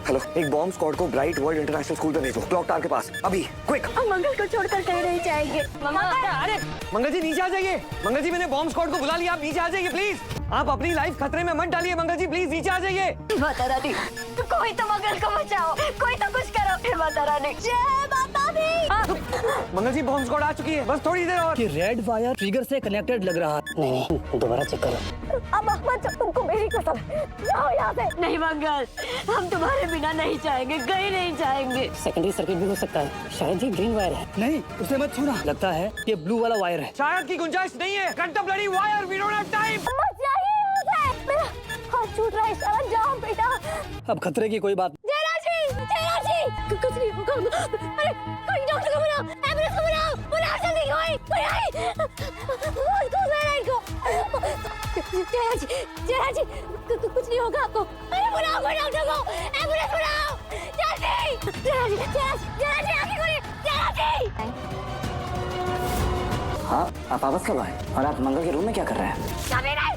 Hello, एक bomb squad को bright world international school पे भेजो, क्लॉक टावर के पास, अभी क्विक। हम मंगल को छोड़कर कहीं नहीं जाएंगे। अरे मंगल जी नीचे आ जाइए। मंगल जी मैंने बॉम्ब स्क्वाड को बुला लिया, आप नीचे आ जाइए प्लीज। आप अपनी लाइफ खतरे में मत डालिए मंगल जी, प्लीज नीचे आ जाइए। माता रानी, कोई तो मंगल को बचाओ, कोई तो कुछ करो। हे माता रानी, जय माता दी। मंगल जी बॉम्ब स्क्वाड आ चुकी है, बस थोड़ी देर और। कि रेड वायर ट्रिगर से कनेक्टेड लग रहा है। नहीं, दोबारा चेक करो। अब अहमद, तुमको मेरी कसम, जाओ यहाँ से। नहीं मंगल, हम तुम्हारे बिना नहीं जाएंगे, कहीं नहीं जाएंगे। सेकेंडरी सर्किट भी हो सकता है, शायद ये ग्रीन वायर है। नहीं, उसे मत छूना, लगता है ये ब्लू वाला वायर है। शायद की गुंजाइश नहीं है। Cut the bloody wire, we don't have time. मत जाइए यहाँ से। मेरा हाथ छूट रहा है, इशारा जाओ बेटा। अब खतरे की कोई बात नहीं। जयराज जी, कुछ नहीं होगा। अरे कोई डॉक्टर को बुलाओ, एम्बुलेंस को बुलाओ, बुलाओ जल्दी कोई। जयराज जी, कुछ नहीं होगा आपको। अरे बुलाओ कोई डॉक्टर को, एम्बुलेंस बुलाओ जल्दी। जयराज जी आगे खोलिए। जयराज जी। हाँ, आप वापस कब आए और आप मंगल के रूम में क्या कर रहे हैं?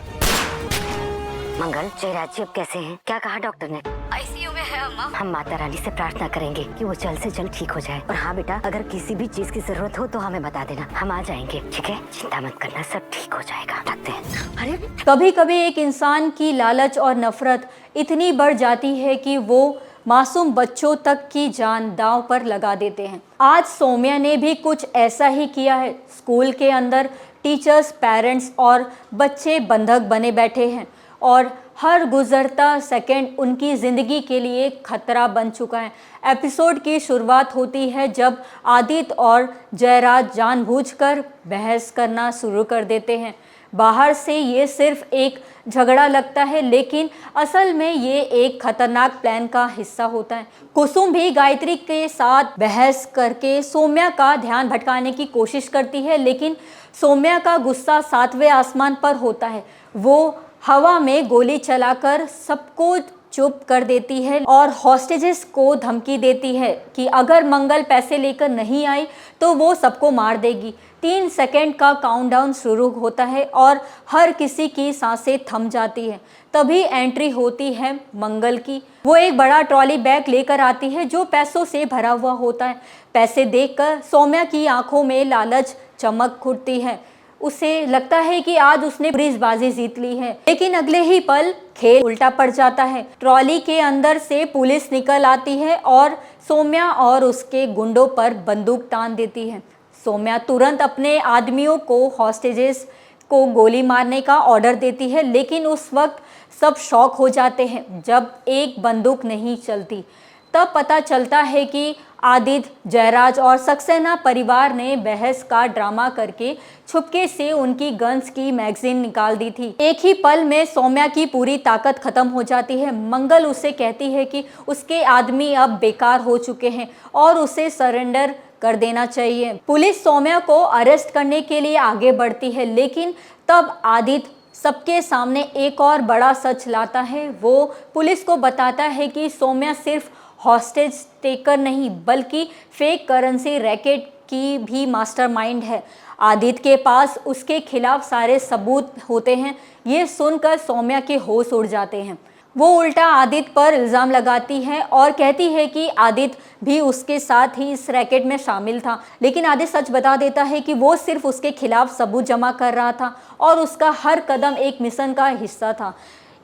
मंगल, जयराज जी अब कैसे हैं? क्या कहा डॉक्टर ने? आईसीयू में है अम्मा। हम माता रानी से प्रार्थना करेंगे कि वो जल्द से जल्द ठीक हो जाए। और हाँ बेटा, अगर किसी भी चीज की जरूरत हो तो हमें बता देना, हम आ जाएंगे। ठीक है, चिंता मत करना, सब ठीक हो जाएगा। रखते हैं। अरे कभी कभी एक इंसान की लालच और नफरत इतनी बढ़ जाती है कि वो मासूम बच्चों तक की जान दांव पर लगा देते हैं। आज सौम्या ने भी कुछ ऐसा ही किया है। स्कूल के अंदर टीचर्स, पेरेंट्स और बच्चे बंधक बने बैठे हैं और हर गुजरता सेकंड उनकी ज़िंदगी के लिए खतरा बन चुका है। एपिसोड की शुरुआत होती है जब आदित्य और जयराज जानबूझकर बहस करना शुरू कर देते हैं। बाहर से ये सिर्फ एक झगड़ा लगता है, लेकिन असल में ये एक खतरनाक प्लान का हिस्सा होता है। कुसुम भी गायत्री के साथ बहस करके सौम्या का ध्यान भटकाने की कोशिश करती है, लेकिन सौम्या का गुस्सा 7वें आसमान पर होता है। वो हवा में गोली चलाकर सबको चुप कर देती है और हॉस्टेजेस को धमकी देती है कि अगर मंगल पैसे लेकर नहीं आई तो वो सबको मार देगी। 3 सेकंड का काउंटडाउन शुरू होता है और हर किसी की सांसें थम जाती है। तभी एंट्री होती है मंगल की। वो एक बड़ा ट्रॉली बैग लेकर आती है जो पैसों से भरा हुआ होता है। पैसे देखकर सौम्या की आंखों में लालच चमक उठती है। उसे लगता है कि आज उसने प्रीजबाजी जीत ली है, लेकिन अगले ही पल खेल उल्टा पड़ जाता है। ट्रॉली के अंदर से पुलिस निकल आती है और सौम्या और उसके गुंडों पर बंदूक तान देती है। सौम्या तुरंत अपने आदमियों को, हॉस्टेजेस को गोली मारने का ऑर्डर देती है, लेकिन उस वक्त सब शॉक हो जाते हैं जब एक बंदूक नहीं चलती। तब पता चलता है कि आदित्य, जयराज और सक्सेना परिवार ने बहस का ड्रामा करके छुपके से उनकी गन्स की मैगजीन निकाल दी थी। एक ही पल में सौम्या की पूरी ताकत खत्म हो जाती है। मंगल उसे कहती है कि उसके आदमी अब बेकार हो चुके हैं और उसे सरेंडर कर देना चाहिए। पुलिस सौम्या को अरेस्ट करने के लिए आगे बढ़ती है, लेकिन तब आदित्य सबके सामने एक और बड़ा सच लाता है। वो पुलिस को बताता है कि सौम्या सिर्फ हॉस्टेज टेकर नहीं बल्कि फेक करेंसी रैकेट की भी मास्टरमाइंड है। आदित्य के पास उसके खिलाफ सारे सबूत होते हैं। ये सुनकर सौम्या के होश उड़ जाते हैं। वो उल्टा आदित्य पर इल्ज़ाम लगाती है और कहती है कि आदित्य भी उसके साथ ही इस रैकेट में शामिल था, लेकिन आदित्य सच बता देता है कि वो सिर्फ उसके खिलाफ सबूत जमा कर रहा था और उसका हर कदम एक मिशन का हिस्सा था।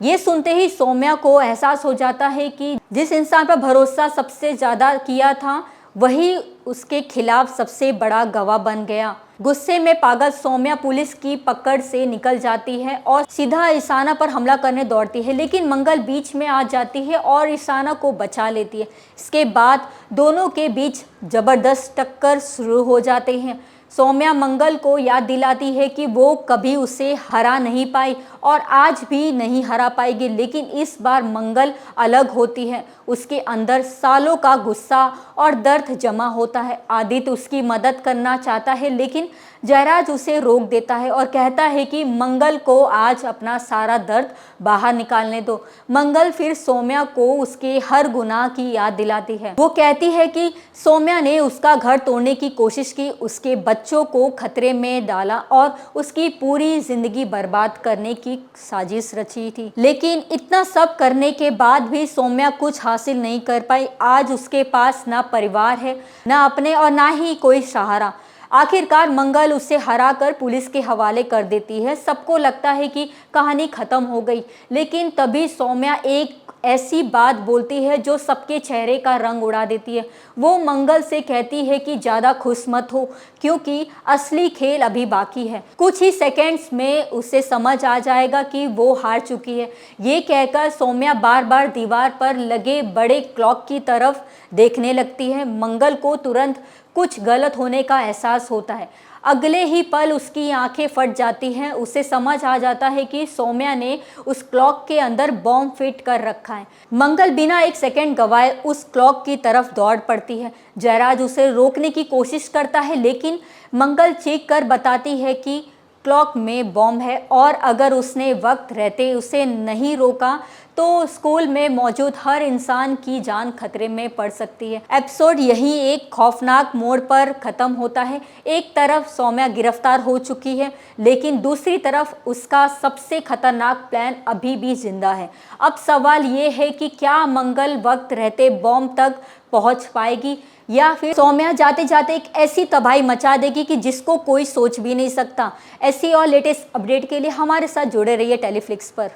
ये सुनते ही सौम्या को एहसास हो जाता है कि जिस इंसान पर भरोसा सबसे ज़्यादा किया था वही उसके खिलाफ सबसे बड़ा गवाह बन गया। गुस्से में पागल सौम्या पुलिस की पकड़ से निकल जाती है और सीधा ईशाना पर हमला करने दौड़ती है, लेकिन मंगल बीच में आ जाती है और ईशाना को बचा लेती है। इसके बाद दोनों के बीच जबरदस्त टक्कर शुरू हो जाते हैं। सौम्या मंगल को याद दिलाती है कि वो कभी उसे हरा नहीं पाई और आज भी नहीं हरा पाएगी, लेकिन इस बार मंगल अलग होती है। उसके अंदर सालों का गुस्सा और दर्द जमा होता है। आदित्य उसकी मदद करना चाहता है, लेकिन जयराज उसे रोक देता है और कहता है कि मंगल को आज अपना सारा दर्द बाहर निकालने दो। मंगल फिर सौम्या को उसके हर गुनाह की याद दिलाती है। वो कहती है कि सौम्या ने उसका घर तोड़ने की कोशिश की, उसके बच्चों को खतरे में डाला और उसकी पूरी जिंदगी बर्बाद करने की साजिश रची थी। लेकिन इतना सब करने के बाद भी सौम्या कुछ हासिल नहीं कर पाई। आज उसके पास ना परिवार है, ना अपने और ना ही कोई सहारा। आखिरकार मंगल उसे हराकर पुलिस के हवाले कर देती है। सबको लगता है कि कहानी खत्म हो गई, लेकिन तभी सौम्या एक ऐसी बात बोलती है जो सबके चेहरे का रंग उड़ा देती है। वो मंगल से कहती है कि ज़्यादा खुश मत हो, क्योंकि असली खेल अभी बाकी है। कुछ ही सेकंड्स में उसे समझ आ जाएगा कि वो हार चुकी है। ये कहकर सौम्या बार बार दीवार पर लगे बड़े क्लॉक की तरफ देखने लगती है। मंगल को तुरंत कुछ गलत होने का एहसास होता है। अगले ही पल उसकी आंखें फट जाती हैं। उसे समझ आ जाता है कि सौम्या ने उस क्लॉक के अंदर बॉम्ब फिट कर रखा है। मंगल बिना एक सेकंड गवाए उस क्लॉक की तरफ दौड़ पड़ती है। जयराज उसे रोकने की कोशिश करता है, लेकिन मंगल चीख कर बताती है कि क्लॉक में बॉम्ब है और अगर उसने वक्त रहते उसे नहीं रोका तो स्कूल में मौजूद हर इंसान की जान खतरे में पड़ सकती है। एपिसोड यहीं एक खौफनाक मोड़ पर ख़त्म होता है। एक तरफ सौम्या गिरफ्तार हो चुकी है, लेकिन दूसरी तरफ उसका सबसे खतरनाक प्लान अभी भी जिंदा है। अब सवाल ये है कि क्या मंगल वक्त रहते बॉम्ब तक पहुंच पाएगी, या फिर सौम्या जाते जाते एक ऐसी तबाही मचा देगी कि जिसको कोई सोच भी नहीं सकता। ऐसी और लेटेस्ट अपडेट के लिए हमारे साथ जुड़े रहिए टेलीफ्लिक्स पर।